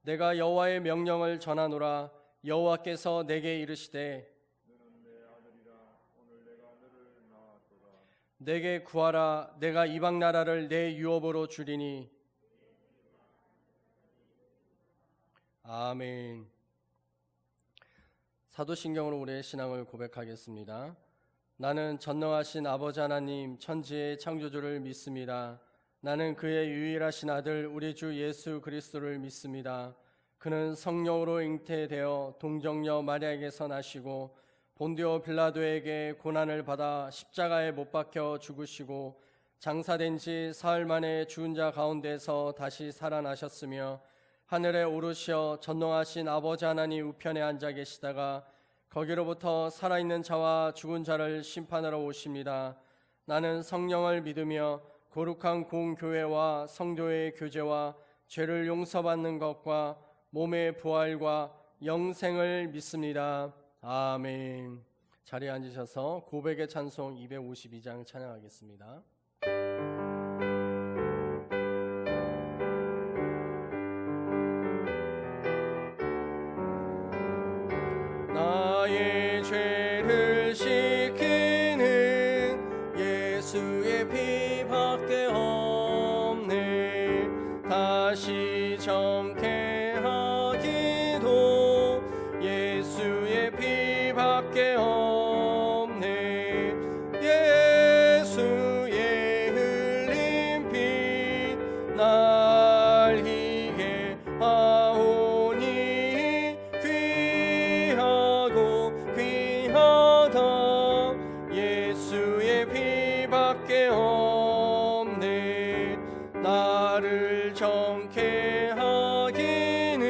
내가 여호와의 명령을 전하노라. 여호와께서 내게 이르시되 너는 내 아들이라. 오늘 내가 너를 낳았도다. 내게 구하라. 내가 이방 나라를 내 유업으로 주리니. 아멘. 사도신경으로 우리의 신앙을 고백하겠습니다. 나는 전능하신 아버지 하나님 천지의 창조주를 믿습니다. 나는 그의 유일하신 아들 우리 주 예수 그리스도를 믿습니다. 그는 성령으로 잉태되어 동정녀 마리아에게서 나시고 본디오 빌라도에게 고난을 받아 십자가에 못 박혀 죽으시고 장사된 지 사흘 만에 죽은 자 가운데서 다시 살아나셨으며 하늘에 오르시어 전능하신 아버지 하나님 우편에 앉아 계시다가 거기로부터 살아있는 자와 죽은 자를 심판하러 오십니다. 나는 성령을 믿으며 거룩한 공교회와 성도의 교제와 죄를 용서받는 것과 몸의 부활과 영생을 믿습니다. 아멘. 자리에 앉으셔서 고백의 찬송 252장 찬양하겠습니다. 나의 죄를 씻기는 예수의 피밖에 없네. 다시 정케하기도 예수의 피밖에 없네. 예수의 흘린 피 날 희게 하오니 귀하고 귀하다. 예수의 피밖에 없네. 나를 정케 하기는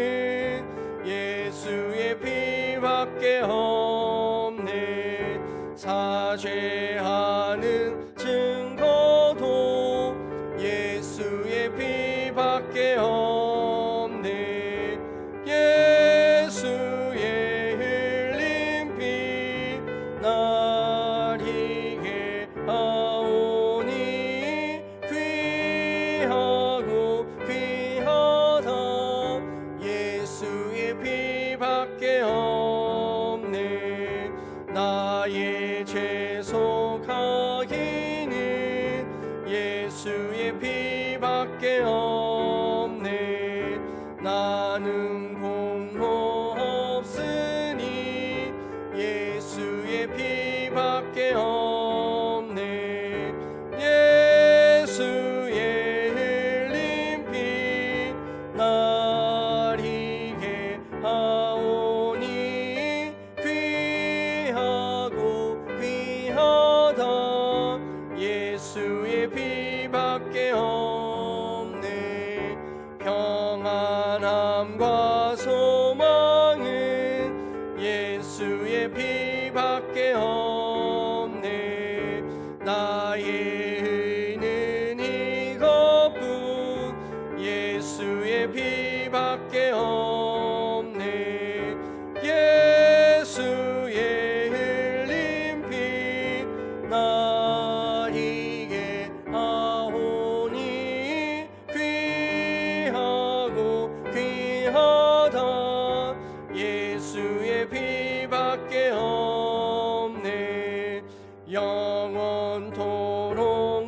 예수의 피밖에 없네. 사죄하는 증거도 예수의 피밖에 없네. 예수의 흘린 피 날 희게 하오니 귀하고 귀하다. 예수의 피밖에 없네. 나의 죄 속하기는 예수의 피밖에 없네. 나는 공로 없으니 예수의 피밖에 없네. 예수의 흘린 피 날 희게 하오니 귀하고 귀하다. 예수의 피밖에 없네. 평안함과 소망은 예수의 피밖에 없네. 나의 의는 이것뿐 예수의 피밖에 없네. 예수의 흘린 피 날 희게 하오니 귀하고 귀하다. 예수의 피밖에 없네. 영원토록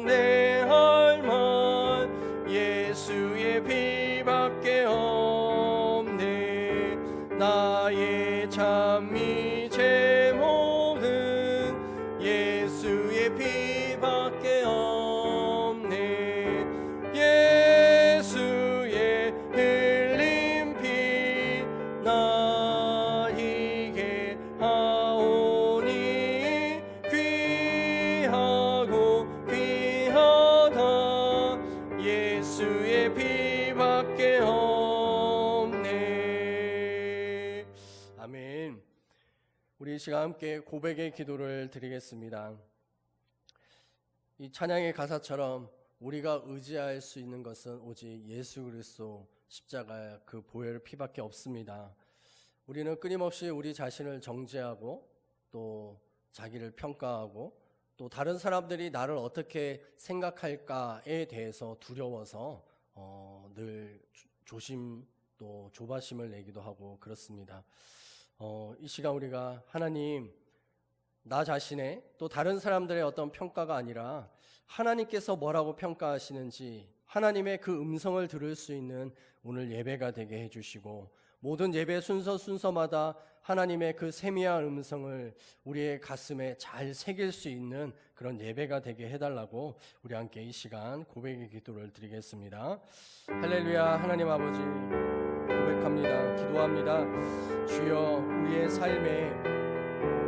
내 할 말 예수의 피밖에 없네. 나의 찬미 제목은 예수의 피밖에 없네. 예수의 흘린 피 날 희게 하오니 귀하고 귀하다. 예수의 피밖에 없네. 아멘. 우리 이 시간 함께 고백의 기도를 드리겠습니다. 이 찬양의 가사처럼 우리가 의지할 수 있는 것은 오직 예수 그리스도 십자가 그 보혈 피밖에 없습니다. 우리는 끊임없이 우리 자신을 정죄하고 또 자기를 평가하고 또 다른 사람들이 나를 어떻게 생각할까에 대해서 두려워서 늘 또 조바심을 내기도 하고 그렇습니다. 이 시간 우리가 하나님, 나 자신의 또 다른 사람들의 어떤 평가가 아니라 하나님께서 뭐라고 평가하시는지 하나님의 그 음성을 들을 수 있는 오늘 예배가 되게 해주시고, 모든 예배 순서마다 하나님의 그 세미한 음성을 우리의 가슴에 잘 새길 수 있는 그런 예배가 되게 해달라고 우리 함께 이 시간 고백의 기도를 드리겠습니다. 할렐루야. 하나님 아버지, 고백합니다. 기도합니다. 주여, 우리의 삶에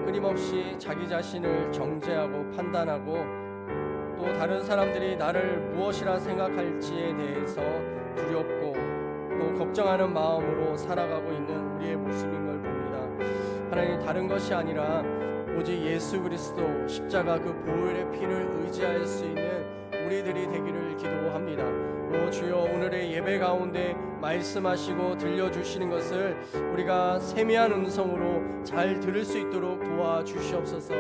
끊임없이 자기 자신을 정죄하고 판단하고 또 다른 사람들이 나를 무엇이라 생각할지에 대해서 두렵고 또 걱정하는 마음으로 살아가고 있는 우리의 모습인 걸 봅니다. 하나님, 다른 것이 아니라 오직 예수 그리스도 십자가 그 보혈의 피를 의지할 수 있는 우리들이 되기를 기도합니다. 주여, 오늘의 예배 가운데 말씀하시고 들려주시는 것을 우리가 세미한 음성으로 잘 들을 수 있도록 도와주시옵소서.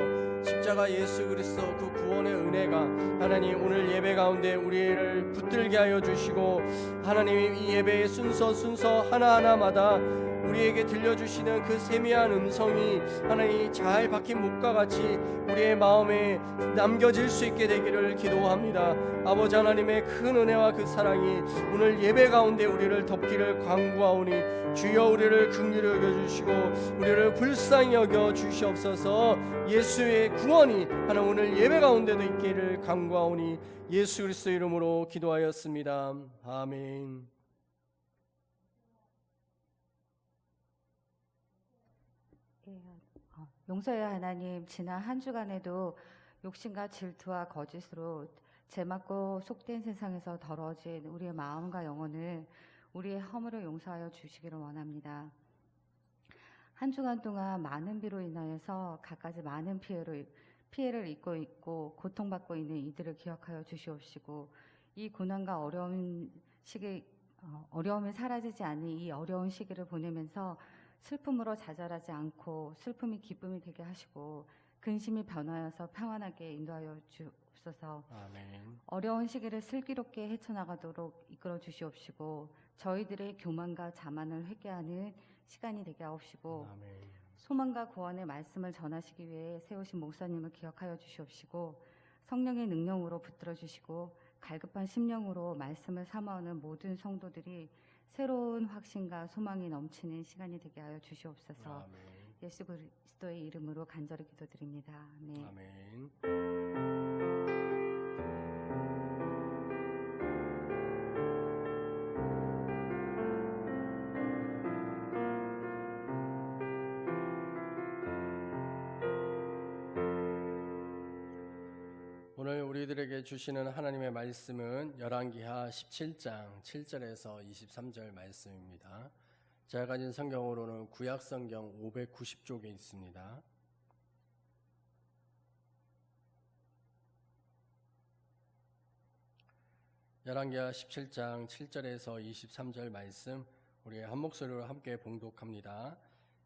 십자가 예수 그리스도 그 구원의 은혜가 하나님 오늘 예배 가운데 우리를 붙들게 하여 주시고, 하나님 이 예배의 순서 하나하나마다 우리에게 들려주시는 그 세미한 음성이 하나님 잘 박힌 목과 같이 우리의 마음에 남겨질 수 있게 되기를 기도합니다. 아버지 하나님의 큰 은혜와 그 사랑이 오늘 예배 가운데 우리를 덮기를 간구하오니, 주여 우리를 긍휼히 여겨주시고 우리를 불쌍히 여겨 주시옵소서. 예수의 구원이 하나 오늘 예배 가운데도 있기를 간구하오니 예수 그리스도 이름으로 기도하였습니다. 아멘. 용서의 하나님, 지난 한 주간에도 욕심과 질투와 거짓으로 죄맞고 속된 세상에서 더러워진 우리의 마음과 영혼을, 우리의 허물을 용서하여 주시기를 원합니다. 한 주간 동안 많은 비로 인하여서 갖가지 많은 피해를 입고 있고 고통받고 있는 이들을 기억하여 주시옵시고, 이 고난과 어려움이 사라지지 않는 이 어려운 시기를 보내면서 슬픔으로 좌절하지 않고 슬픔이 기쁨이 되게 하시고 근심이 변하여서 평안하게 인도하여 주옵소서. 아멘. 어려운 시기를 슬기롭게 헤쳐나가도록 이끌어 주시옵시고, 저희들의 교만과 자만을 회개하는 시간이 되게 하옵시고, 아멘. 소망과 구원의 말씀을 전하시기 위해 세우신 목사님을 기억하여 주시옵시고, 성령의 능력으로 붙들어 주시고 갈급한 심령으로 말씀을 삼아오는 모든 성도들이 새로운 확신과 소망이 넘치는 시간이 되게 하여 주시옵소서. 아멘. 예수 그리스도의 이름으로 간절히 기도드립니다. 아멘. 아멘. 오늘 우리들에게 주시는 하나님의 말씀은 열왕기하 17장 7절에서 23절 말씀입니다. 제가 가진 성경으로는 구약성경 590쪽에 있습니다. 열왕기하 17장 7절에서 23절 말씀, 우리 한 목소리로 함께 봉독합니다.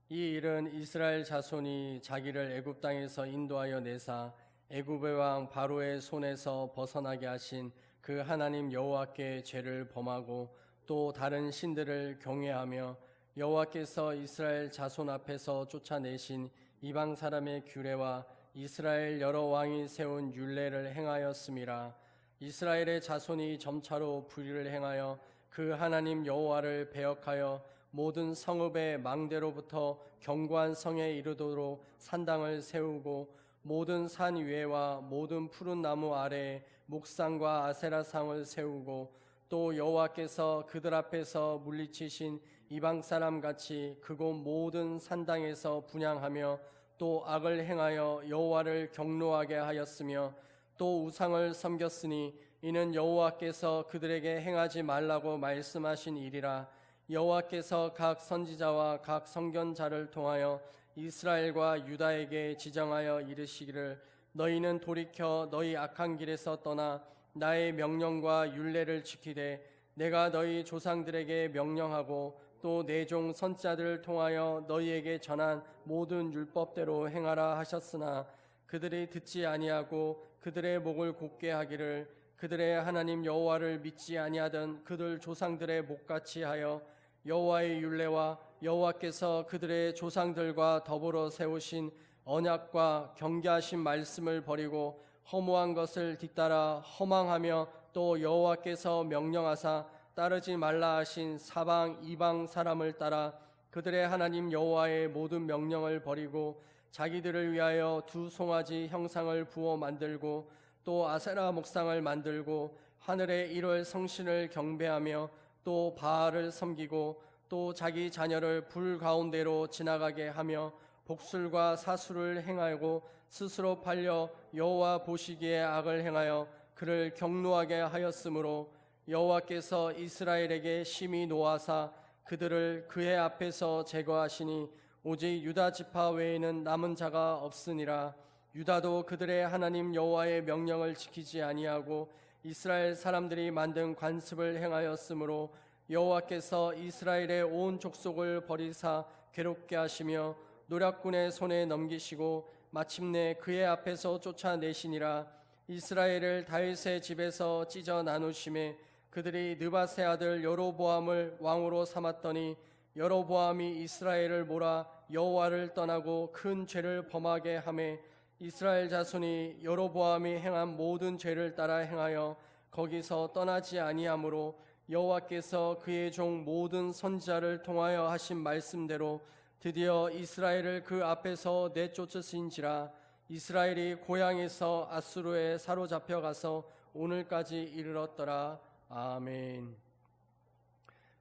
이 일은 이스라엘 자손이 자기를 애굽 땅에서 인도하여 내사 애굽의 왕 바로의 손에서 벗어나게 하신 그 하나님 여호와께 죄를 범하고 또 다른 신들을 경외하며 여호와께서 이스라엘 자손 앞에서 쫓아내신 이방 사람의 규례와 이스라엘 여러 왕이 세운 율례를 행하였음이라. 이스라엘의 자손이 점차로 불의를 행하여 그 하나님 여호와를 배역하여 모든 성읍의 망대로부터 견고한 성에 이르도록 산당을 세우고 모든 산 위에와 모든 푸른 나무 아래에 목상과 아세라상을 세우고 또 여호와께서 그들 앞에서 물리치신 이방 사람 같이 그곳 모든 산당에서 분향하며 또 악을 행하여 여호와를 경노하게 하였으며 또 우상을 섬겼으니 이는 여호와께서 그들에게 행하지 말라고 말씀하신 일이라. 여호와께서 각 선지자와 각 선견자를 통하여 이스라엘과 유다에게 지정하여 이르시기를 너희는 돌이켜 너희 악한 길에서 떠나 나의 명령과 율례를 지키되 내가 너희 조상들에게 명령하고 또 내 종 선지자들을 통하여 너희에게 전한 모든 율법대로 행하라 하셨으나 그들이 듣지 아니하고 그들의 목을 곧게 하기를 그들의 하나님 여호와를 믿지 아니하던 그들 조상들의 목같이 하여 여호와의 율례와 여호와께서 그들의 조상들과 더불어 세우신 언약과 경계하신 말씀을 버리고 허무한 것을 뒤따라 허망하며 또 여호와께서 명령하사 따르지 말라 하신 사방 이방 사람을 따라 그들의 하나님 여호와의 모든 명령을 버리고 자기들을 위하여 두 송아지 형상을 부어 만들고 또 아세라 목상을 만들고 하늘의 일월 성신을 경배하며 또 바알을 섬기고 또 자기 자녀를 불 가운데로 지나가게 하며 복술과 사술을 행하고 스스로 팔려 여호와 보시기에 악을 행하여 그를 경노하게 하였으므로 여호와께서 이스라엘에게 심히 노하사 그들을 그의 앞에서 제거하시니 오직 유다 지파 외에는 남은 자가 없으니라. 유다도 그들의 하나님 여호와의 명령을 지키지 아니하고 이스라엘 사람들이 만든 관습을 행하였으므로 여호와께서 이스라엘의 온 족속을 버리사 괴롭게 하시며 노략군의 손에 넘기시고 마침내 그의 앞에서 쫓아내시니라. 이스라엘을 다윗의 집에서 찢어 나누심에 그들이 느밧의 아들 여로보암을 왕으로 삼았더니 여로보암이 이스라엘을 몰아 여호와를 떠나고 큰 죄를 범하게 하매 이스라엘 자손이 여로보암이 행한 모든 죄를 따라 행하여 거기서 떠나지 아니하므로 여호와께서 그의 종 모든 선지자를 통하여 하신 말씀대로 드디어 이스라엘을 그 앞에서 내쫓으신지라. 이스라엘이 고향에서 아수르에 사로잡혀 가서 오늘까지 이르렀더라. 아멘.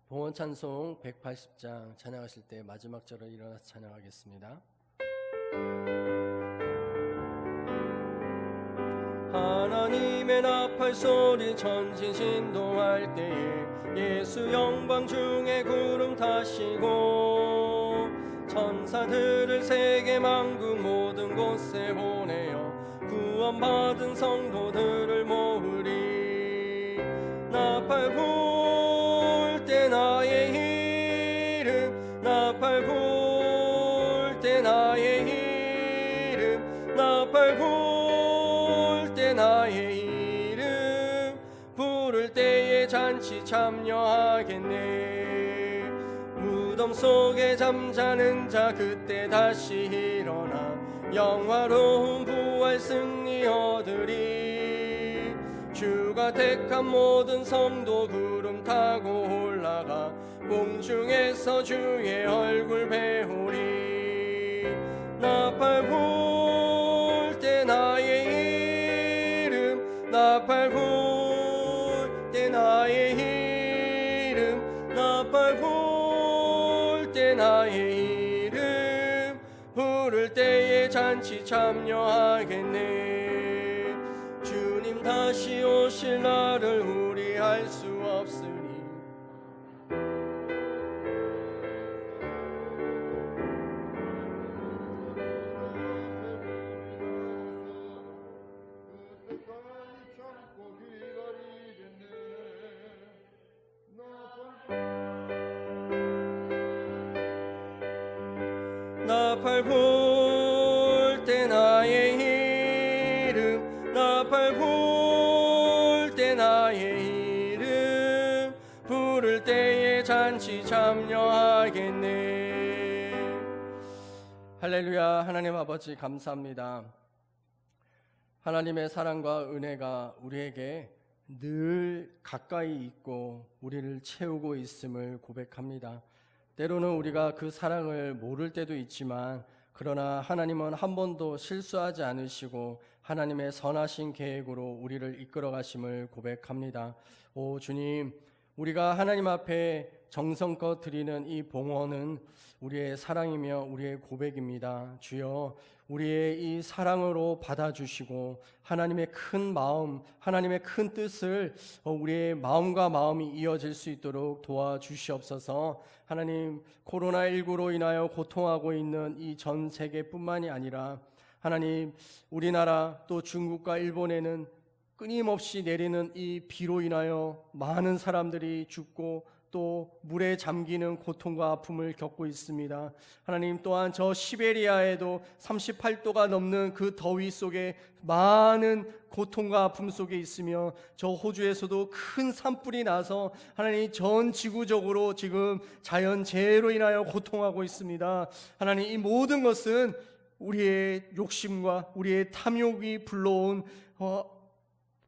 봉헌 찬송 180장 찬양하실 때 마지막 절을 일어나서 찬양하겠습니다. 하나님의 나팔 소리 천지 진동할 때에 예수 영광 중에 구름 타시고 천사들을 세계 만국 모든 곳에 보내어 구원받은 성도들을 모으리. 나팔 불 때 나의 이름 나팔 불 때 나의 이름 나팔 불 때 나의 이름 부를 때에 잔치 참여하겠네. 무덤 속에 잠자는 자 그때 다시 일어나 영화로운 부활 승리 얻으리. 주가 택한 모든 성도 구름 타고 올라가 공중에서 주의 얼굴 배우리. 나팔 불 때 나의 이름 나팔 불 때 나의 이름 나팔 불 때 나의 이름 부를 때에 잔치 참여하겠네. 주님 다시 오실 날을 우리 알 수 없으니 그때까지 참고 기다리겠네. 나팔 불 때 나의 이름 나팔 불 때 나의 이름 부를 때에 잔치 참여하겠네. 할렐루야. 하나님 아버지 감사합니다. 하나님의 사랑과 은혜가 우리에게 늘 가까이 있고 우리를 채우고 있음을 고백합니다. 때로는 우리가 그 사랑을 모를 때도 있지만 그러나 하나님은 한 번도 실수하지 않으시고 하나님의 선하신 계획으로 우리를 이끌어 가심을 고백합니다. 오 주님, 우리가 하나님 앞에 정성껏 드리는 이 봉헌은 우리의 사랑이며 우리의 고백입니다. 주여, 우리의 이 사랑으로 받아주시고 하나님의 큰 마음, 하나님의 큰 뜻을 우리의 마음과 마음이 이어질 수 있도록 도와주시옵소서. 하나님, 코로나19로 인하여 고통하고 있는 이 전 세계뿐만이 아니라 하나님, 우리나라 또 중국과 일본에는 끊임없이 내리는 이 비로 인하여 많은 사람들이 죽고 또 물에 잠기는 고통과 아픔을 겪고 있습니다. 하나님, 또한 저 시베리아에도 38도가 넘는 그 더위 속에 많은 고통과 아픔 속에 있으며, 저 호주에서도 큰 산불이 나서 하나님 전 지구적으로 지금 자연재해로 인하여 고통하고 있습니다. 하나님, 이 모든 것은 우리의 욕심과 우리의 탐욕이 불러온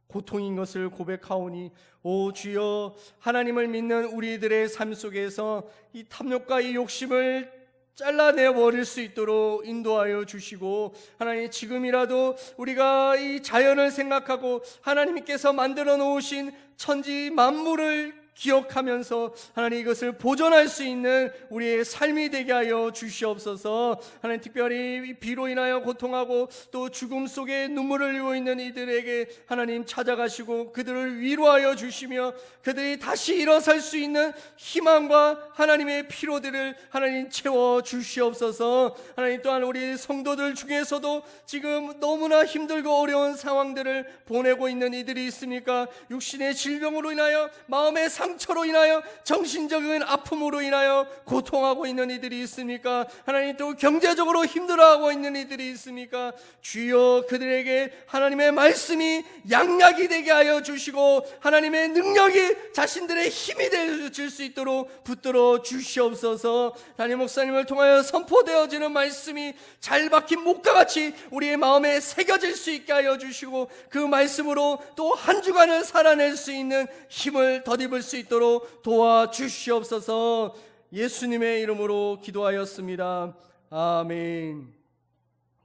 고통인 것을 고백하오니, 오 주여, 하나님을 믿는 우리들의 삶 속에서 이 탐욕과 이 욕심을 잘라내 버릴 수 있도록 인도하여 주시고, 하나님, 지금이라도 우리가 이 자연을 생각하고 하나님께서 만들어 놓으신 천지 만물을 기억하면서 하나님 이것을 보존할 수 있는 우리의 삶이 되게 하여 주시옵소서. 하나님, 특별히 비로 인하여 고통하고 또 죽음 속에 눈물을 흘리고 있는 이들에게 하나님 찾아가시고 그들을 위로하여 주시며 그들이 다시 일어설 수 있는 희망과 하나님의 피로들을 하나님 채워 주시옵소서. 하나님, 또한 우리 성도들 중에서도 지금 너무나 힘들고 어려운 상황들을 보내고 있는 이들이 있습니까? 육신의 질병으로 인하여, 마음의 상처로 인하여, 정신적인 아픔으로 인하여 고통하고 있는 이들이 있습니까? 하나님, 또 경제적으로 힘들어하고 있는 이들이 있습니까? 주여, 그들에게 하나님의 말씀이 양약이 되게 하여 주시고 하나님의 능력이 자신들의 힘이 되어질 수 있도록 붙들어 주시옵소서. 담임 목사님을 통하여 선포되어지는 말씀이 잘 박힌 목과 같이 우리의 마음에 새겨질 수 있게 하여 주시고, 그 말씀으로 또 한 주간을 살아낼 수 있는 힘을 덧입을 수 있도록 도와주시옵소서. 예수님의 이름으로 기도하였습니다. 아멘.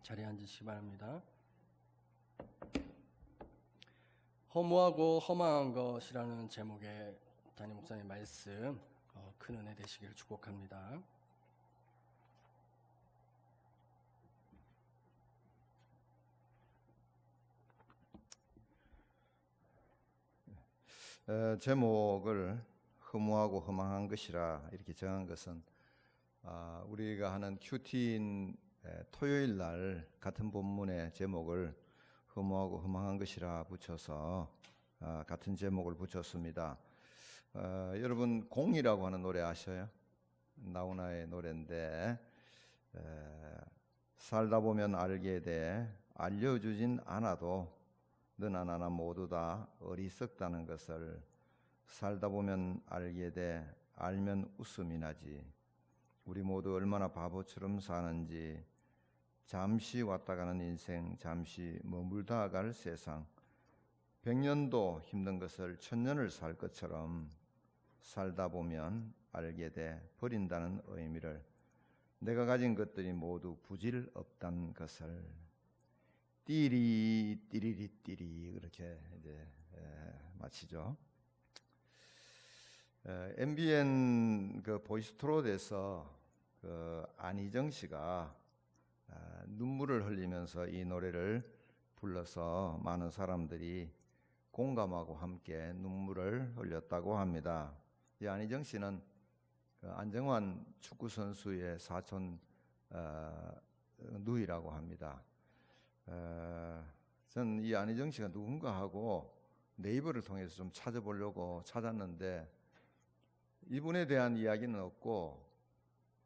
자리에 앉으시기 바랍니다. 허무하고 허망한 것이라는 제목의 담임 목사님 말씀, 큰 은혜 되시기를 축복합니다. 제목을 허무하고 허망한 것이라 이렇게 정한 것은 우리가 하는 큐티인 토요일 날 같은 본문의 제목을 허무하고 허망한 것이라 붙여서 같은 제목을 붙였습니다. 여러분, 공이라고 하는 노래 아셔요? 나훈아의 노래인데, 살다 보면 알게 돼 알려주진 않아도 너나 나나 모두 다 어리석다는 것을 살다 보면 알게 돼 알면 웃음이 나지. 우리 모두 얼마나 바보처럼 사는지. 잠시 왔다 가는 인생, 잠시 머물다 갈 세상. 100년도 힘든 것을 1000년을 살 것처럼 살다 보면 알게 돼 버린다는 의미를, 내가 가진 것들이 모두 부질 없다는 것을. 띠리 띠리리 띠리, 그렇게 이제 마치죠. MBN 그 보이스트롯에서 그 안희정 씨가 눈물을 흘리면서 이 노래를 불러서 많은 사람들이 공감하고 함께 눈물을 흘렸다고 합니다. 이 안희정 씨는 그 안정환 축구 선수의 사촌 누이라고 합니다. 저는 이 안희정 씨가 누군가 하고 네이버를 통해서 좀 찾아보려고 찾았는데 이분에 대한 이야기는 없고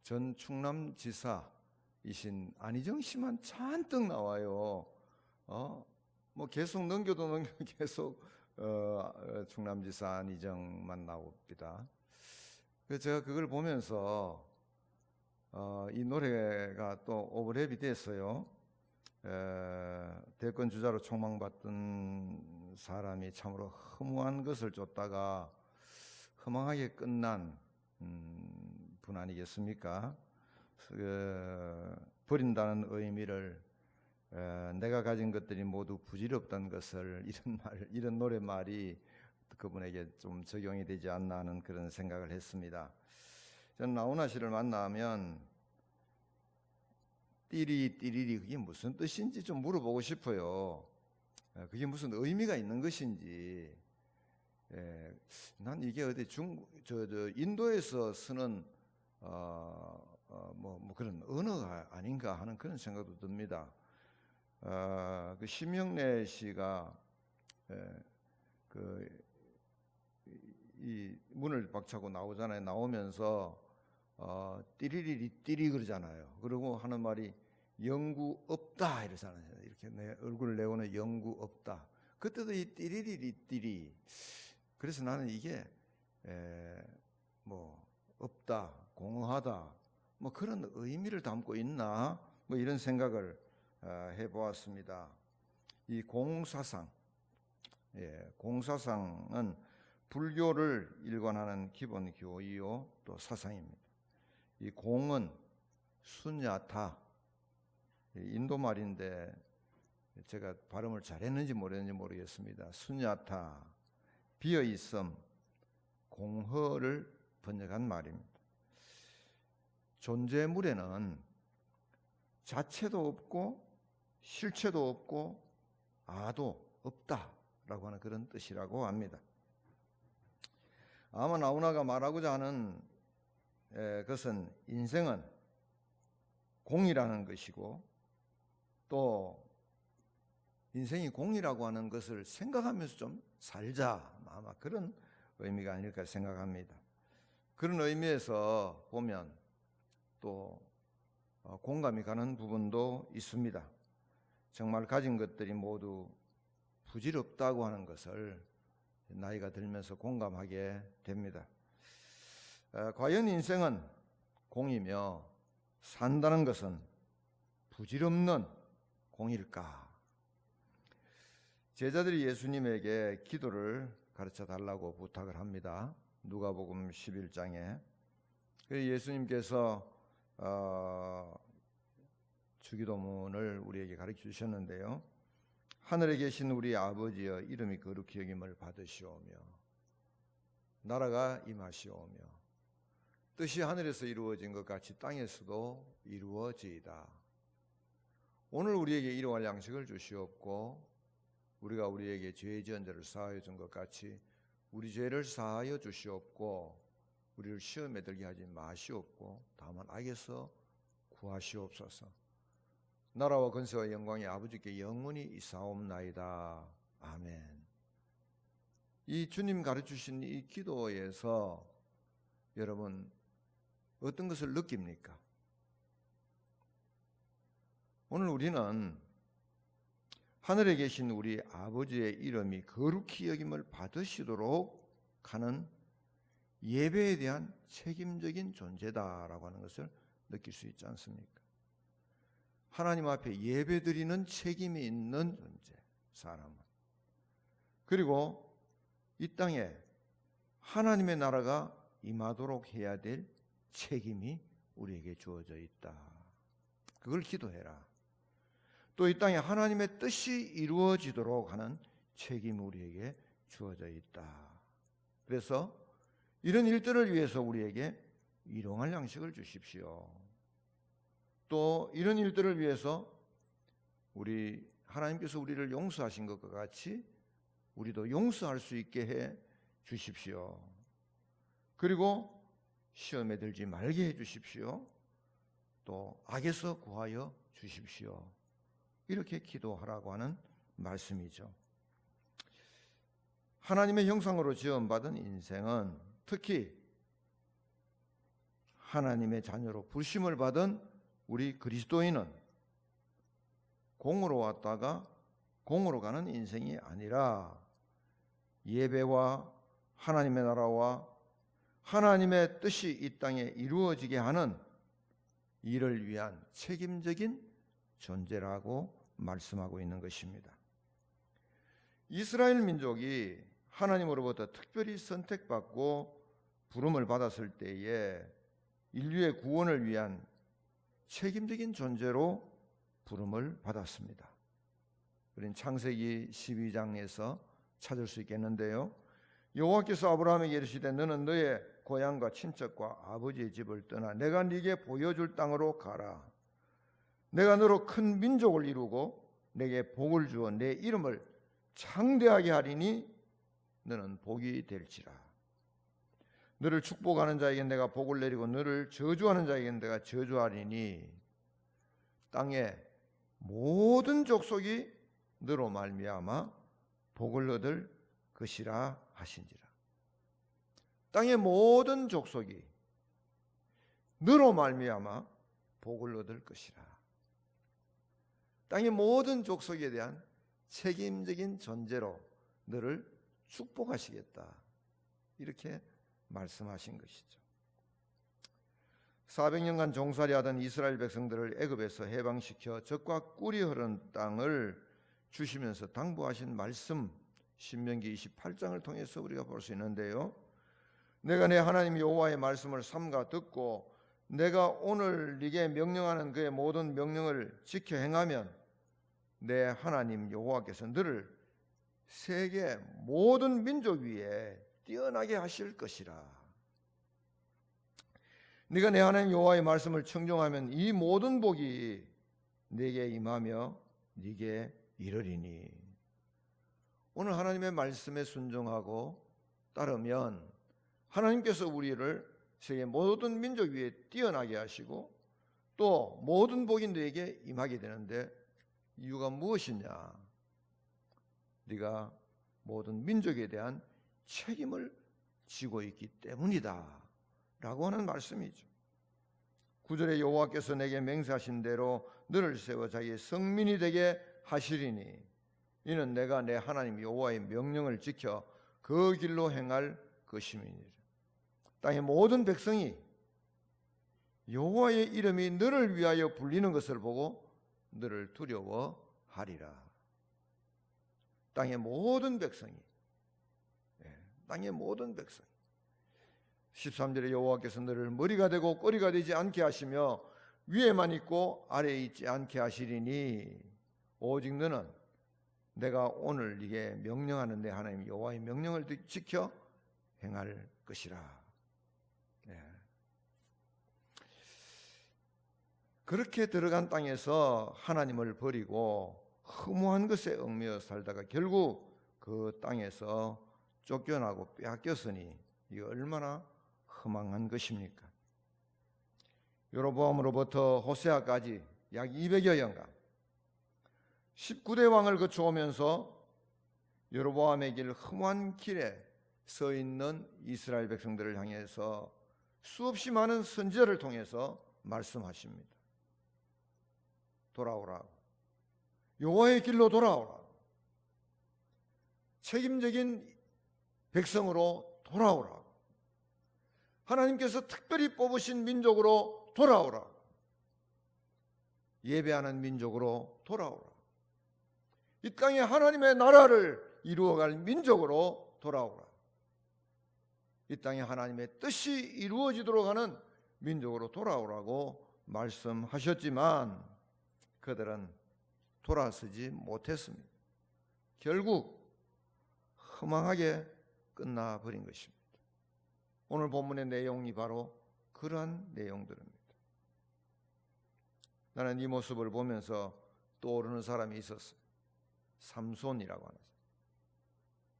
전 충남지사이신 안희정 씨만 잔뜩 나와요. 뭐 계속 넘겨도 계속 충남지사 안희정만 나옵니다. 그래서 제가 그걸 보면서 이 노래가 또 오버랩이 됐어요. 대권 주자로 촉망받던 사람이 참으로 허무한 것을 쫓다가 허망하게 끝난 분 아니겠습니까? 버린다는 의미를, 내가 가진 것들이 모두 부질없다는 것을, 이런 노래말이 그분에게 좀 적용이 되지 않나 하는 그런 생각을 했습니다. 저는 나훈아 씨를 만나면 띠리 띠리리 그게 무슨 뜻인지 좀 물어보고 싶어요. 그게 무슨 의미가 있는 것인지. 난 이게 어디 인도에서 쓰는 뭐 그런 언어가 아닌가 하는 그런 생각도 듭니다. 그 심영래 씨가 그 이 문을 박차고 나오잖아요. 나오면서 띠리리리 띠리 그러잖아요. 그리고 하는 말이 영구 없다 이러잖아요. 이렇게 내 얼굴을 내고는 영구 없다. 그때도 이 띠리리리 띠리. 그래서 나는 이게 뭐 없다, 공허하다, 뭐 그런 의미를 담고 있나, 뭐 이런 생각을 해보았습니다. 이 공사상, 공사상은 불교를 일관하는 기본 교의요 또 사상입니다. 이 공은 수냐타, 인도 말인데 제가 발음을 잘했는지 모르겠는지 모르겠습니다. 수냐타, 비어 있음, 공허를 번역한 말입니다. 존재물에는 자체도 없고 실체도 없고 아도 없다라고 하는 그런 뜻이라고 합니다. 아마 나우나가 말하고자 하는 것은 인생은 공이라는 것이고 또 인생이 공이라고 하는 것을 생각하면서 좀 살자, 아마 그런 의미가 아닐까 생각합니다. 그런 의미에서 보면 또 공감이 가는 부분도 있습니다. 정말 가진 것들이 모두 부질없다고 하는 것을 나이가 들면서 공감하게 됩니다. 과연 인생은 공이며 산다는 것은 부질없는 공일까? 제자들이 예수님에게 기도를 가르쳐 달라고 부탁을 합니다. 누가복음 11장에 예수님께서 주기도문을 우리에게 가르쳐 주셨는데요. 하늘에 계신 우리 아버지여 이름이 거룩히 여김을 받으시오며 나라가 임하시오며 뜻이 하늘에서 이루어진 것 같이 땅에서도 이루어지이다. 오늘 우리에게 일용할 양식을 주시옵고 우리가 우리에게 죄 지은 자를 사하여 준 것 같이 우리 죄를 사하여 주시옵고 우리를 시험에 들게 하지 마시옵고 다만 악에서 구하시옵소서. 나라와 권세와 영광이 아버지께 영원히 있사옵나이다. 아멘. 이 주님 가르치신 이 기도에서 여러분 어떤 것을 느낍니까? 오늘 우리는 하늘에 계신 우리 아버지의 이름이 거룩히 여김을 받으시도록 하는 예배에 대한 책임적인 존재다라고 하는 것을 느낄 수 있지 않습니까? 하나님 앞에 예배드리는 책임이 있는 존재, 사람은. 그리고 이 땅에 하나님의 나라가 임하도록 해야 될 책임이 우리에게 주어져 있다. 그걸 기도해라. 또 이 땅에 하나님의 뜻이 이루어지도록 하는 책임이 우리에게 주어져 있다. 그래서 이런 일들을 위해서 우리에게 일용할 양식을 주십시오. 또 이런 일들을 위해서 우리 하나님께서 우리를 용서하신 것과 같이 우리도 용서할 수 있게 해 주십시오. 그리고 시험에 들지 말게 해 주십시오. 또 악에서 구하여 주십시오. 이렇게 기도하라고 하는 말씀이죠. 하나님의 형상으로 지음받은 인생은 특히 하나님의 자녀로 부르심을 받은 우리 그리스도인은 공으로 왔다가 공으로 가는 인생이 아니라 예배와 하나님의 나라와 하나님의 뜻이 이 땅에 이루어지게 하는 이를 위한 책임적인 존재라고 말씀하고 있는 것입니다. 이스라엘 민족이 하나님으로부터 특별히 선택받고 부름을 받았을 때에 인류의 구원을 위한 책임적인 존재로 부름을 받았습니다. 우리는 창세기 12장에서 찾을 수 있겠는데요. 여호와께서 아브라함에게 이르시되 너는 너의 고향과 친척과 아버지의 집을 떠나 내가 네게 보여줄 땅으로 가라. 내가 너로 큰 민족을 이루고 내게 복을 주어 내 이름을 창대하게 하리니 너는 복이 될지라. 너를 축복하는 자에게 내가 복을 내리고 너를 저주하는 자에게 내가 저주하리니 땅의 모든 족속이 너로 말미암아 복을 얻을 것이라 하신지라. 땅의 모든 족속이 너로 말미암아 복을 얻을 것이라. 땅의 모든 족속에 대한 책임적인 존재로 너를 축복하시겠다. 이렇게 말씀하신 것이죠. 400년간 종살이하던 이스라엘 백성들을 애굽에서 해방시켜 젖과 꿀이 흐르는 땅을 주시면서 당부하신 말씀, 신명기 28장을 통해서 우리가 볼 수 있는데요. 내가 내 하나님 여호와의 말씀을 삼가 듣고 내가 오늘 네게 명령하는 그의 모든 명령을 지켜 행하면 내 하나님 여호와께서 너를 세계 모든 민족 위에 뛰어나게 하실 것이라. 네가 내 하나님 여호와의 말씀을 청종하면 이 모든 복이 네게 임하며 네게 이르리니. 오늘 하나님의 말씀에 순종하고 따르면 하나님께서 우리를 세계 모든 민족 위에 뛰어나게 하시고 또 모든 복이 네게 임하게 되는데 이유가 무엇이냐? 네가 모든 민족에 대한 책임을 지고 있기 때문이다 라고 하는 말씀이죠. 9절에 여호와께서 내게 맹세하신 대로 너를 세워 자기의 성민이 되게 하시리니 이는 내가 내 하나님 여호와의 명령을 지켜 그 길로 행할 것임이니라. 땅의 모든 백성이 여호와의 이름이 너를 위하여 불리는 것을 보고 너를 두려워하리라. 땅의 모든 백성이, 땅의 모든 백성. 13절에 여호와께서 너를 머리가 되고 꼬리가 되지 않게 하시며 위에만 있고 아래에 있지 않게 하시리니 오직 너는 내가 오늘 네게 명령하는 내 하나님 여호와의 명령을 지켜 행할 것이라. 그렇게 들어간 땅에서 하나님을 버리고 허무한 것에 얽매여 살다가 결국 그 땅에서 쫓겨나고 빼앗겼으니 이게 얼마나 허망한 것입니까? 여로보암으로부터 호세아까지 약 200여 년간 19대 왕을 거쳐오면서 여로보암의 길 험한 길에 서 있는 이스라엘 백성들을 향해서 수없이 많은 선지자를 통해서 말씀하십니다. 돌아오라고. 여호와의 길로 돌아오라고. 책임적인 백성으로 돌아오라고. 하나님께서 특별히 뽑으신 민족으로 돌아오라고. 예배하는 민족으로 돌아오라고. 이 땅에 하나님의 나라를 이루어갈 민족으로 돌아오라. 이 땅에 하나님의 뜻이 이루어지도록 하는 민족으로 돌아오라고 말씀하셨지만 그들은 돌아서지 못했습니다. 결국 허망하게 끝나버린 것입니다. 오늘 본문의 내용이 바로 그러한 내용들입니다. 나는 이 모습을 보면서 떠오르는 사람이 있었어요. 삼손이라고 하는 사람.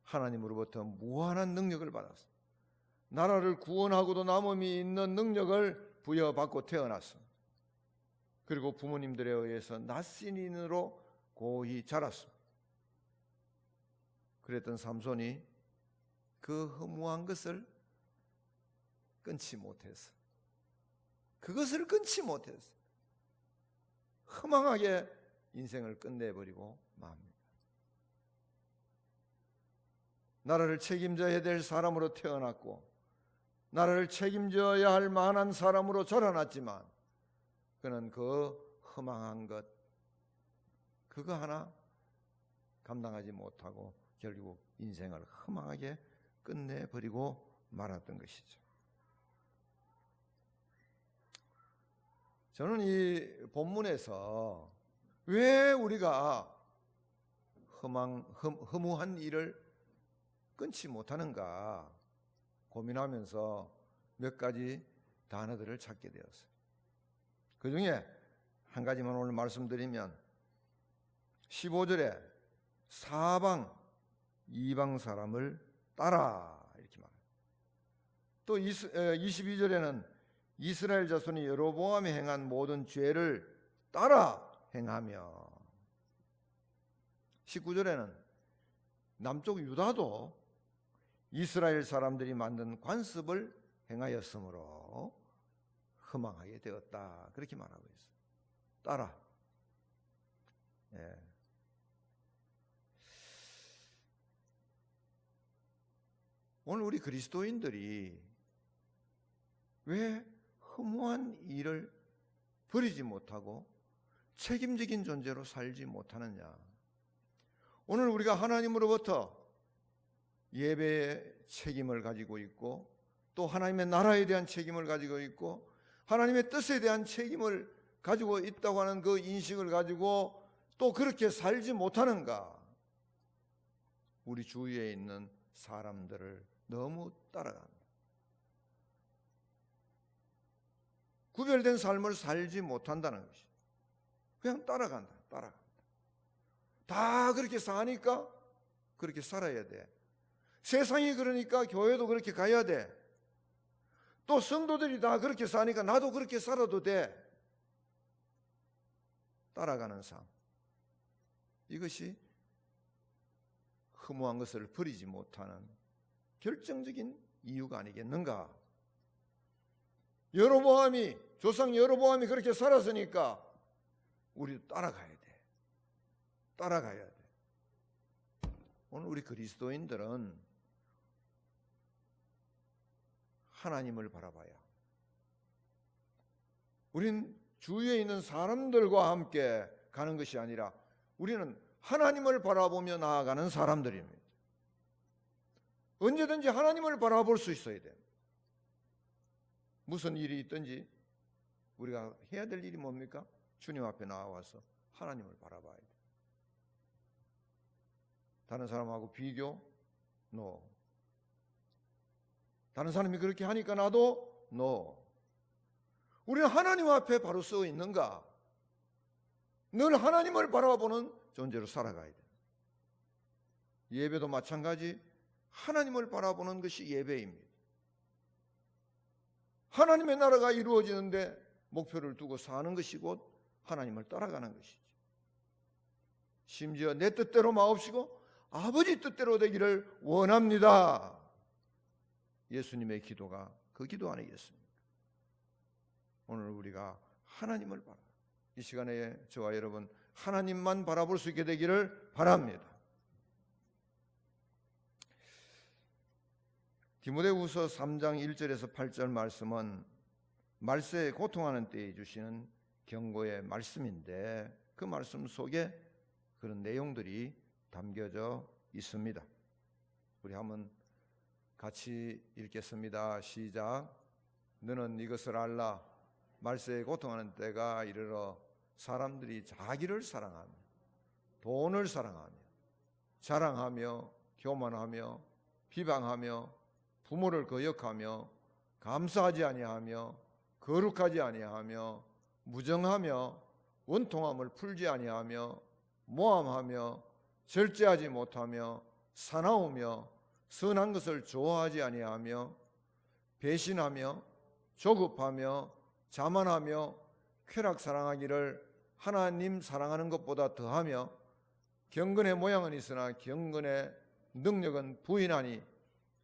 하나님으로부터 무한한 능력을 받았어요. 나라를 구원하고도 남음이 있는 능력을 부여받고 태어났습니다. 그리고 부모님들에 의해서 낯신인으로 고이 자랐습니다. 그랬던 삼손이 그 허무한 것을 끊지 못했어. 그것을 끊지 못했어. 허망하게 인생을 끝내버리고 맙니다. 나라를 책임져야 될 사람으로 태어났고 나라를 책임져야 할 만한 사람으로 자라났지만 그는 그 허망한 것 그거 하나 감당하지 못하고 결국 인생을 허망하게 끝내버리고 말았던 것이죠. 저는 이 본문에서 왜 우리가 허무한 일을 끊지 못하는가 고민하면서 몇 가지 단어들을 찾게 되었어요. 그 중에 한 가지만 오늘 말씀드리면 15절에 사방 이방 사람을 따라 이렇게 말해요. 또 22절에는 이스라엘 자손이 여로보암이 행한 모든 죄를 따라 행하며 19절에는 남쪽 유다도 이스라엘 사람들이 만든 관습을 행하였으므로 허망하게 되었다. 그렇게 말하고 있어요. 따라. 예. 오늘 우리 그리스도인들이 왜 허무한 일을 버리지 못하고 책임적인 존재로 살지 못하느냐? 오늘 우리가 하나님으로부터 예배의 책임을 가지고 있고 또 하나님의 나라에 대한 책임을 가지고 있고 하나님의 뜻에 대한 책임을 가지고 있다고 하는 그 인식을 가지고 또 그렇게 살지 못하는가? 우리 주위에 있는 사람들을 너무 따라간다. 구별된 삶을 살지 못한다는 것이. 그냥 따라간다. 다 그렇게 사니까 그렇게 살아야 돼. 세상이 그러니까 교회도 그렇게 가야 돼. 또 성도들이 다 그렇게 사니까 나도 그렇게 살아도 돼. 따라가는 삶. 이것이 허무한 것을 버리지 못하는 결정적인 이유가 아니겠는가? 여로보암이 조상 여로보암이 그렇게 살았으니까 우리도 따라가야 돼. 오늘 우리 그리스도인들은 하나님을 바라봐야. 우린 주위에 있는 사람들과 함께 가는 것이 아니라 우리는 하나님을 바라보며 나아가는 사람들입니다. 언제든지 하나님을 바라볼 수 있어야 돼요. 무슨 일이 있든지 우리가 해야 될 일이 뭡니까? 주님 앞에 나와서 하나님을 바라봐야 돼요. 다른 사람하고 비교? No. 다른 사람이 그렇게 하니까 나도? No. 우리는 하나님 앞에 바로 서 있는가? 늘 하나님을 바라보는 존재로 살아가야 돼요. 예배도 마찬가지 하나님을 바라보는 것이 예배입니다. 하나님의 나라가 이루어지는데 목표를 두고 사는 것이 곧 하나님을 따라가는 것이죠. 심지어 내 뜻대로 마옵시고 아버지 뜻대로 되기를 원합니다. 예수님의 기도가 그 기도 아니겠습니까? 오늘 우리가 하나님을 바라. 이 시간에 저와 여러분 하나님만 바라볼 수 있게 되기를 바랍니다. 디모데후서 3장 1절에서 8절 말씀은 말세에 고통하는 때에 주시는 경고의 말씀인데 그 말씀 속에 그런 내용들이 담겨져 있습니다. 우리 한번 같이 읽겠습니다. 시작. 너는 이것을 알라. 말세에 고통하는 때가 이르러 사람들이 자기를 사랑하며 돈을 사랑하며 자랑하며 교만하며 비방하며 부모를 거역하며 감사하지 아니하며 거룩하지 아니하며 무정하며 원통함을 풀지 아니하며 모함하며 절제하지 못하며 사나우며 선한 것을 좋아하지 아니하며 배신하며 조급하며 자만하며 쾌락 사랑하기를 하나님 사랑하는 것보다 더하며 경건의 모양은 있으나 경건의 능력은 부인하니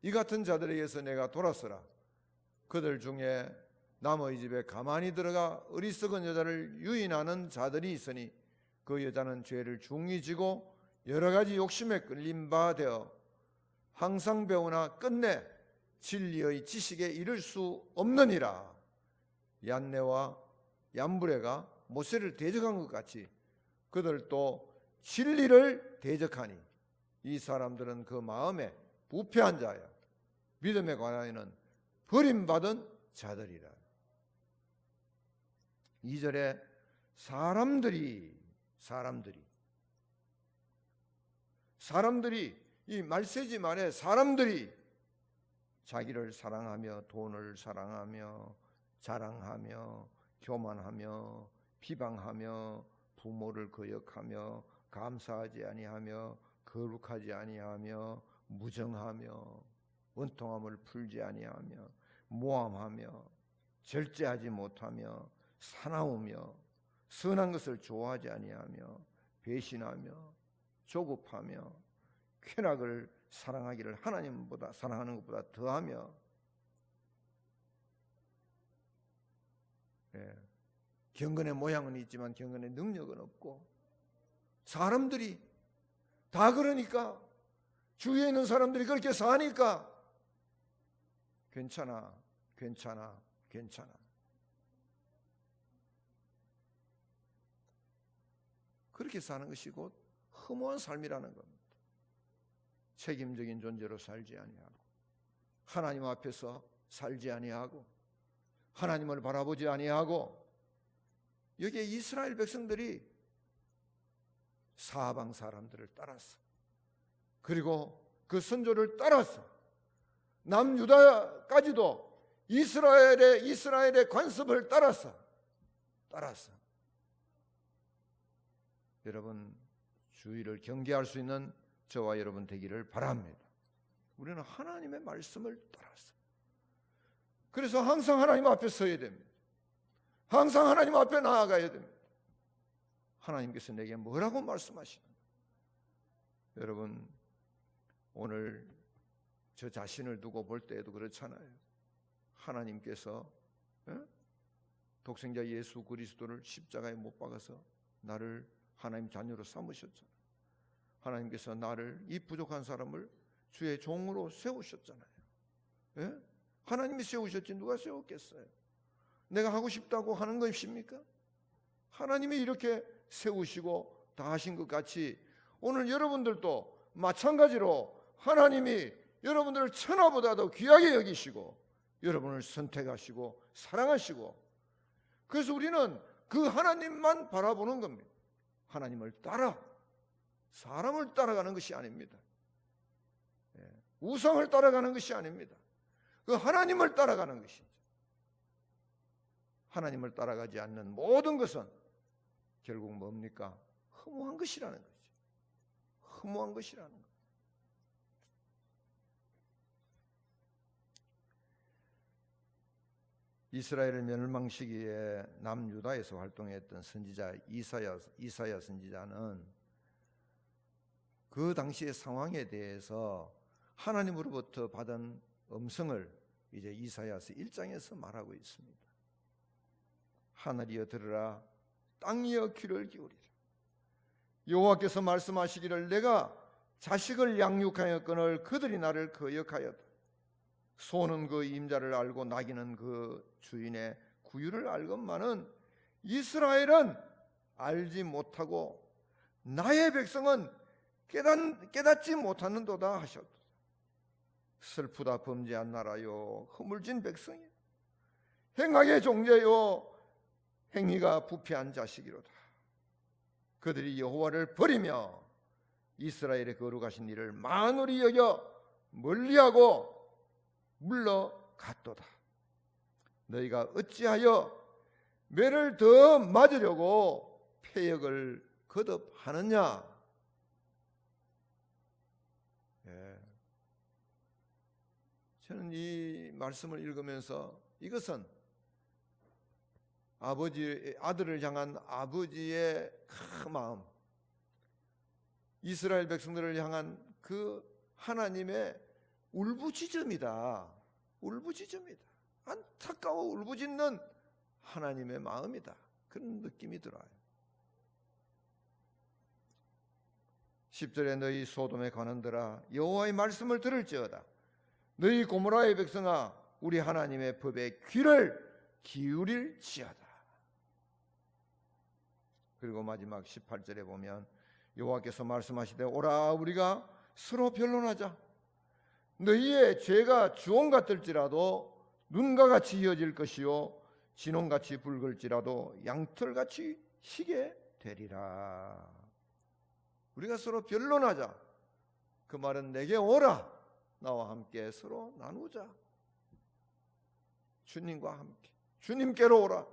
이 같은 자들에게서 내가 돌았으라. 그들 중에 남의 집에 가만히 들어가 어리석은 여자를 유인하는 자들이 있으니 그 여자는 죄를 중히 지고 여러 가지 욕심에 끌린 바 되어 항상 배우나 끝내 진리의 지식에 이를 수 없느니라. 얀네와 얀브레가 모세를 대적한 것 같이 그들도 진리를 대적하니 이 사람들은 그 마음에 부패한 자야. 믿음에 관하여는 버림받은 자들이라. 2절에 사람들이 이 말세지 말에 사람들이 자기를 사랑하며 돈을 사랑하며 자랑하며 교만하며 비방하며 부모를 거역하며 감사하지 아니하며 거룩하지 아니하며 무정하며 원통함을 풀지 아니하며 모함하며 절제하지 못하며 사나우며 선한 것을 좋아하지 아니하며 배신하며 조급하며 쾌락을 사랑하기를 하나님보다 사랑하는 것보다 더하며, 경건의 모양은 있지만 경건의 능력은 없고, 사람들이 다 그러니까, 주위에 있는 사람들이 그렇게 사니까 괜찮아, 괜찮아, 괜찮아. 그렇게 사는 것이 곧 허무한 삶이라는 겁니다. 책임적인 존재로 살지 아니하고, 하나님 앞에서 살지 아니하고, 하나님을 바라보지 아니하고, 여기에 이스라엘 백성들이 사방 사람들을 따라서, 그리고 그 선조를 따라서 남유다까지도 이스라엘의 관습을 따라서 여러분 주의를 경계할 수 있는 저와 여러분 되기를 바랍니다. 우리는 하나님의 말씀을 따라서, 그래서 항상 하나님 앞에 서야 됩니다. 항상 하나님 앞에 나아가야 됩니다. 하나님께서 내게 뭐라고 말씀하시는가? 여러분, 오늘 저 자신을 두고 볼 때에도 그렇잖아요. 하나님께서 독생자 예수 그리스도를 십자가에 못 박아서 나를 하나님 자녀로 삼으셨잖아요. 하나님께서 나를, 이 부족한 사람을 주의 종으로 세우셨잖아요. 하나님이 세우셨지 누가 세웠겠어요? 내가 하고 싶다고 하는 것입니까? 하나님이 이렇게 세우시고 다 하신 것 같이 오늘 여러분들도 마찬가지로 하나님이 여러분들을 천하보다도 귀하게 여기시고 여러분을 선택하시고 사랑하시고, 그래서 우리는 그 하나님만 바라보는 겁니다. 하나님을 따라, 사람을 따라가는 것이 아닙니다. 우상을 따라가는 것이 아닙니다. 그 하나님을 따라가는 것이죠. 하나님을 따라가지 않는 모든 것은 결국 뭡니까? 허무한 것이라는 거죠. 허무한 것이라는 것. 이스라엘을 멸망 시기에 남유다에서 활동했던 선지자 이사야 선지자는 그 당시의 상황에 대해서 하나님으로부터 받은 음성을 이제 이사야서 1장에서 말하고 있습니다. 하늘이여 들으라, 땅이여 귀를 기울이라. 여호와께서 말씀하시기를 내가 자식을 양육하였거늘 그들이 나를 거역하였다. 소는 그 임자를 알고 나귀는 그 주인의 구유를 알건만은 이스라엘은 알지 못하고 나의 백성은 깨닫지 못하는도다 하셨다. 슬프다 범죄한 나라요, 허물진 백성이요, 행악의 종제요, 행위가 부패한 자식이로다. 그들이 여호와를 버리며 이스라엘의 거룩하신 이를 만홀히 여겨 멀리하고 물러갔도다. 너희가 어찌하여 매를 더 맞으려고 패역을 거듭하느냐? 저는 이 말씀을 읽으면서 이것은 아들을 향한 아버지의 큰 마음, 이스라엘 백성들을 향한 그 하나님의 울부짖음이다. 울부짖음이다. 안타까워 울부짖는 하나님의 마음이다. 그런 느낌이 들어요. 10절에 너희 소돔에 관한들아 여호와의 말씀을 들을지어다. 너희 고모라의 백성아 우리 하나님의 법에 귀를 기울일지어다. 그리고 마지막 18절에 보면 여호와께서 말씀하시되 오라 우리가 서로 변론하자. 너희의 죄가 주홍 같을지라도 눈과 같이 이어질 것이요 진홍같이 붉을지라도 양털같이 희게 되리라. 우리가 서로 변론하자. 그 말은 내게 오라. 나와 함께 서로 나누자. 주님과 함께 주님께로 오라.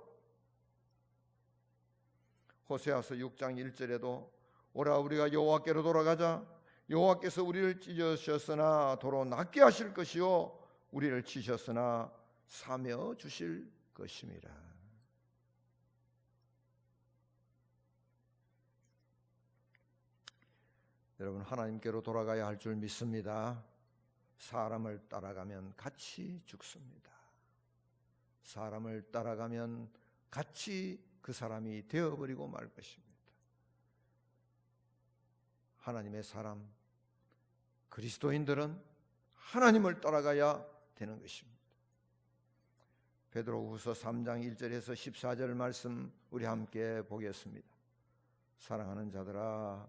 호세아서 6장 1절에도 오라 우리가 여호와께로 돌아가자. 여호와께서 우리를 찢으셨으나 도로 낫게 하실 것이요 우리를 치셨으나 사며 주실 것임이라. 여러분, 하나님께로 돌아가야 할 줄 믿습니다. 사람을 따라가면 같이 죽습니다. 사람을 따라가면 같이 그 사람이 되어버리고 말 것입니다. 하나님의 사람, 그리스도인들은 하나님을 따라가야 되는 것입니다. 베드로후서 3장 1절에서 14절 말씀 우리 함께 보겠습니다. 사랑하는 자들아,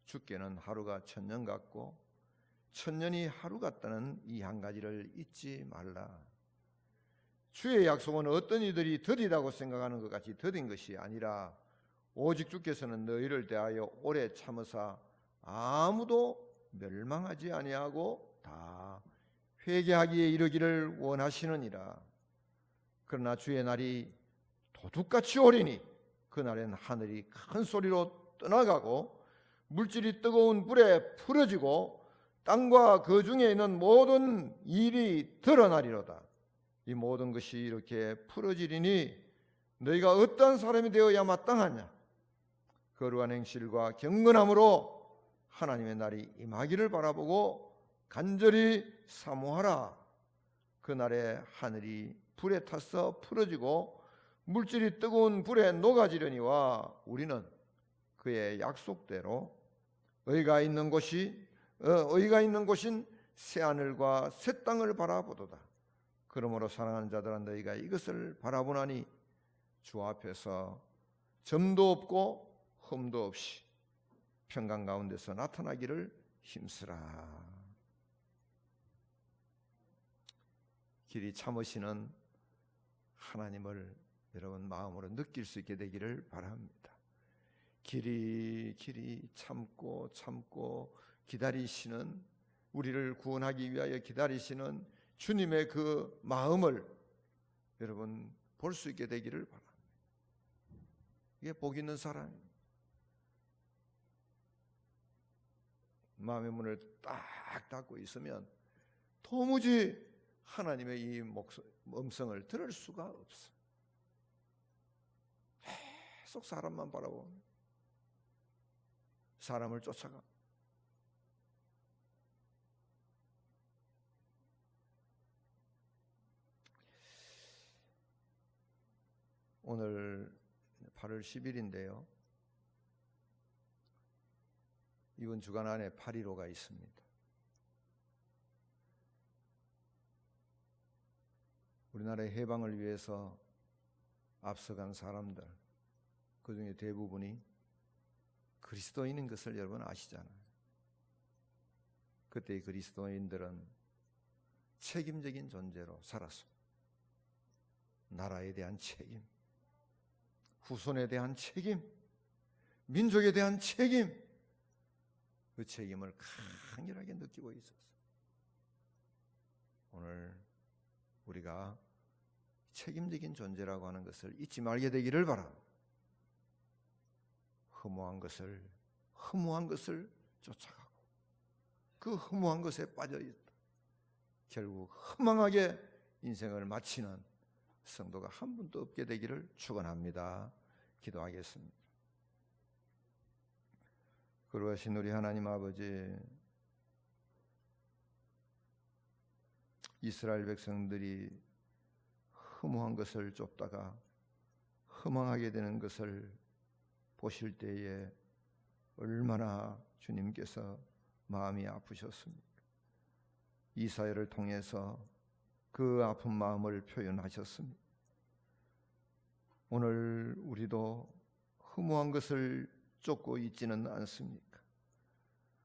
주께는 하루가 천년 같고 천년이 하루 같다는 이 한 가지를 잊지 말라. 주의 약속은 어떤 이들이 더디다고 생각하는 것 같이 더딘 것이 아니라 오직 주께서는 너희를 대하여 오래 참으사 아무도 멸망하지 아니하고 다 회개하기에 이르기를 원하시느니라. 그러나 주의 날이 도둑같이 오리니 그날엔 하늘이 큰 소리로 떠나가고 물질이 뜨거운 불에 풀어지고 땅과 그 중에 있는 모든 일이 드러나리로다. 이 모든 것이 이렇게 풀어지리니 너희가 어떠한 사람이 되어야 마땅하냐? 거룩한 행실과 경건함으로 하나님의 날이 임하기를 바라보고 간절히 사모하라. 그날에 하늘이 불에 타서 풀어지고 물질이 뜨거운 불에 녹아지려니와 우리는 그의 약속대로 의가 있는 곳인 새 하늘과 새 땅을 바라보도다. 그러므로 사랑하는 자들아, 너희가 이것을 바라보나니 주 앞에서 점도 없고 흠도 없이 평강 가운데서 나타나기를 힘쓰라. 길이 참으시는 하나님을 여러분 마음으로 느낄 수 있게 되기를 바랍니다. 길이 참고 기다리시는, 우리를 구원하기 위하여 기다리시는 주님의 그 마음을 여러분 볼 수 있게 되기를 바랍니다. 이게 복 있는 사람입니다. 마음의 문을 딱 닫고 있으면 도무지 하나님의 이 음성을 들을 수가 없어. 계속 사람만 바라보고 사람을 쫓아가. 오늘 8월 10일인데요. 이번 주간 안에 8.15가 있습니다. 우리나라의 해방을 위해서 앞서간 사람들, 그 중에 대부분이 그리스도인인 것을 여러분 아시잖아요. 그때의 그리스도인들은 책임적인 존재로 살았습니다. 나라에 대한 책임, 후손에 대한 책임, 민족에 대한 책임, 그 책임을 강렬하게 느끼고 있었어요. 오늘 우리가 책임적인 존재라고 하는 것을 잊지 말게 되기를 바랍니다. 허무한 것을 쫓아가고 그 허무한 것에 빠져있다. 결국 허망하게 인생을 마치는 성도가 한 분도 없게 되기를 축원합니다. 기도하겠습니다. 그러하신 우리 하나님 아버지, 이스라엘 백성들이 허무한 것을 쫓다가 허망하게 되는 것을 보실 때에 얼마나 주님께서 마음이 아프셨습니까? 이사야를 통해서 그 아픈 마음을 표현하셨습니다. 오늘 우리도 허무한 것을 쫓고 있지는 않습니까?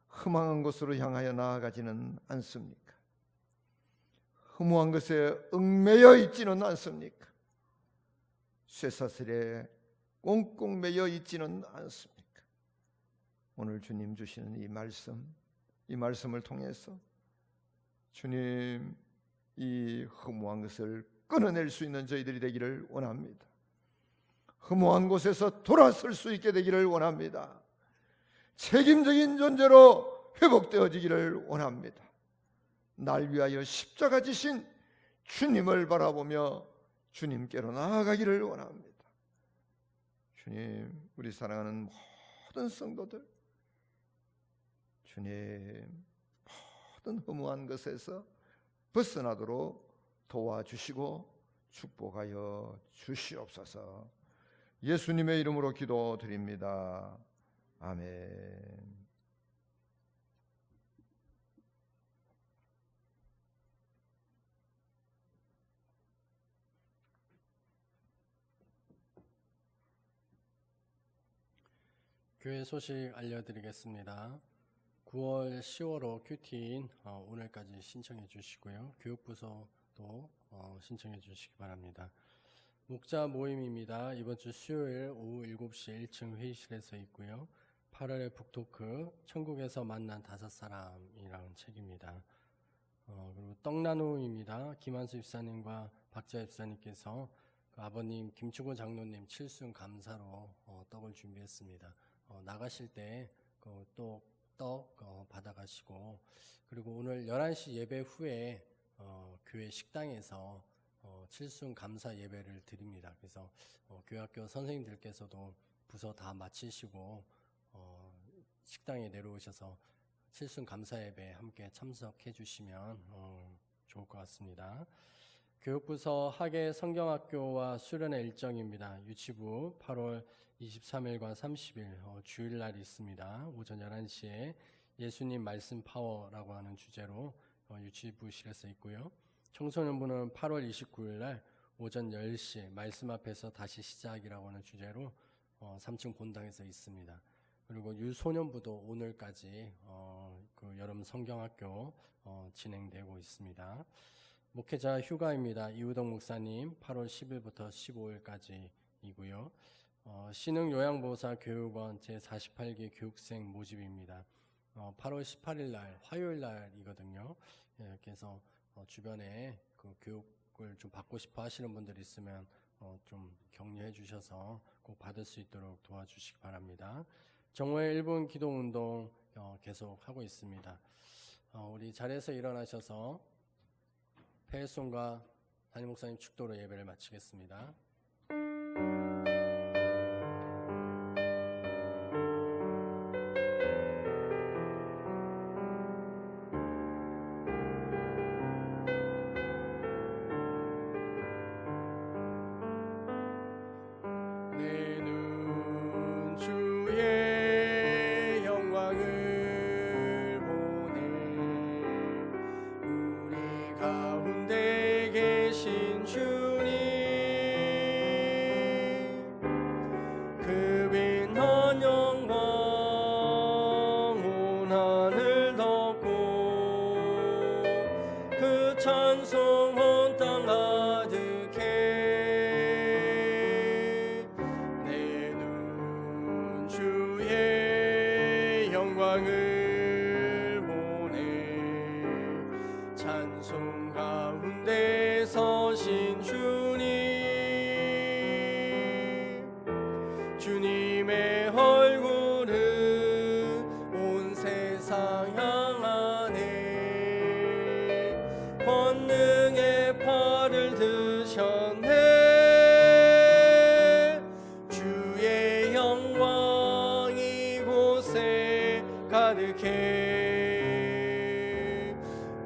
허망한 곳으로 향하여 나아가지는 않습니까? 허무한 것에 얽매여 있지는 않습니까? 쇠사슬에 꽁꽁 매여 있지는 않습니까? 오늘 주님 주시는 이 말씀을 통해서 주님, 이 허무한 것을 끊어낼 수 있는 저희들이 되기를 원합니다. 허무한 곳에서 돌아설 수 있게 되기를 원합니다. 책임적인 존재로 회복되어지기를 원합니다. 날 위하여 십자가 지신 주님을 바라보며 주님께로 나아가기를 원합니다. 주님, 우리 사랑하는 모든 성도들, 주님, 모든 허무한 것에서 벗어나도록 도와주시고 축복하여 주시옵소서. 예수님의 이름으로 기도드립니다. 아멘. 교회 소식 알려드리겠습니다. 9월, 10월호 큐티인 오늘까지 신청해 주시고요. 교육부서도 신청해 주시기 바랍니다. 목자 모임입니다. 이번 주 수요일 오후 7시 1층 회의실에서 있고요. 8월에 북토크 천국에서 만난 5사람이라는 책입니다. 그리고 떡나눔입니다. 김한수 입사님과 박자 입사님께서 아버님 김충곤 장로님 칠순 감사로 떡을 준비했습니다. 나가실 때 또 떡 받아가시고, 그리고 오늘 11시 예배 후에 교회 식당에서 칠순 감사 예배를 드립니다. 그래서 교회학교 선생님들께서도 부서 다 마치시고 식당에 내려오셔서 칠순 감사 예배 함께 참석해 주시면 좋을 것 같습니다. 교육부서 학예 성경학교와 수련회 일정입니다. 유치부 8월 23일과 30일 주일날 있습니다. 오전 11시에 예수님 말씀 파워라고 하는 주제로 유치부실에서 있고요. 청소년부는 8월 29일날 오전 10시 말씀 앞에서 다시 시작이라고 하는 주제로 3층 본당에서 있습니다. 그리고 유소년부도 오늘까지 그 여름 성경학교 진행되고 있습니다. 목회자 휴가입니다. 이우동 목사님 8월 10일부터 15일까지이고요. 신흥요양보호사 교육원 제48기 교육생 모집입니다. 8월 18일 날 화요일 날이거든요. 그래서 주변에 그 교육을 좀 받고 싶어 하시는 분들 있으면 좀 격려해 주셔서 꼭 받을 수 있도록 도와주시기 바랍니다. 정오의 1분 기도운동 계속 하고 있습니다. 우리 자리에서 일어나셔서 폐훼손과 담임 목사님 축도로 예배를 마치겠습니다. 내 눈 주의 영광을 보네. 우리 가운데 계신 주님, 그 빛난 영광 온 하늘 덮고, 그 찬송 온 땅 가득해. 내 눈 주의 영광을 보네. 찬송 가운데 서신 주님, 주님의 얼굴은 온 세상 향하네. 권능의 팔을 드셨네. 주의 영광 이곳에 가득해.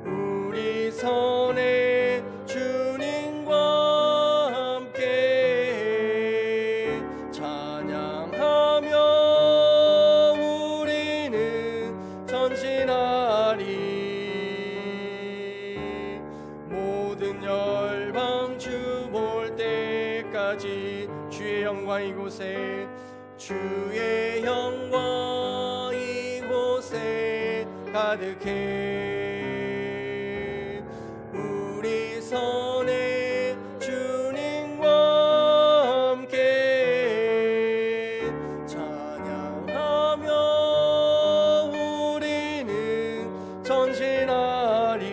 우리 손에 주님과 함께 찬양하며 우리는 전진하리. 모든 열방 주 볼 때까지 주의 영광 이곳에, 주의 영광 이곳에 가득해. 우리 손에 주님과 함께 찬양하며 우리는 전진하리.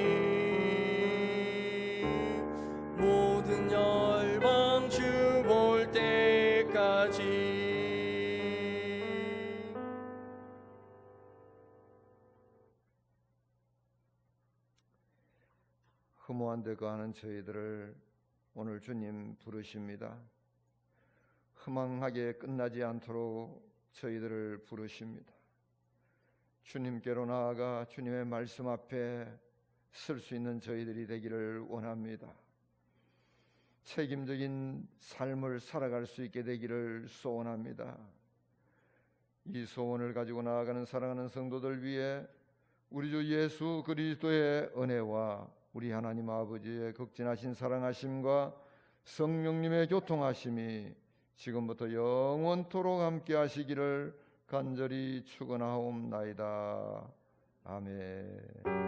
모든 열방 주 볼 때까지. 허무한 데 거하는 저희들을 오늘 주님 부르십니다. 허망하게 끝나지 않도록 저희들을 부르십니다. 주님께로 나아가 주님의 말씀 앞에 설 수 있는 저희들이 되기를 원합니다. 책임적인 삶을 살아갈 수 있게 되기를 소원합니다. 이 소원을 가지고 나아가는 사랑하는 성도들 위해 우리 주 예수 그리스도의 은혜와 우리 하나님 아버지의 극진하신 사랑하심과 성령님의 교통하심이 지금부터 영원토록 함께 하시기를 간절히 축원하옵나이다. 아멘.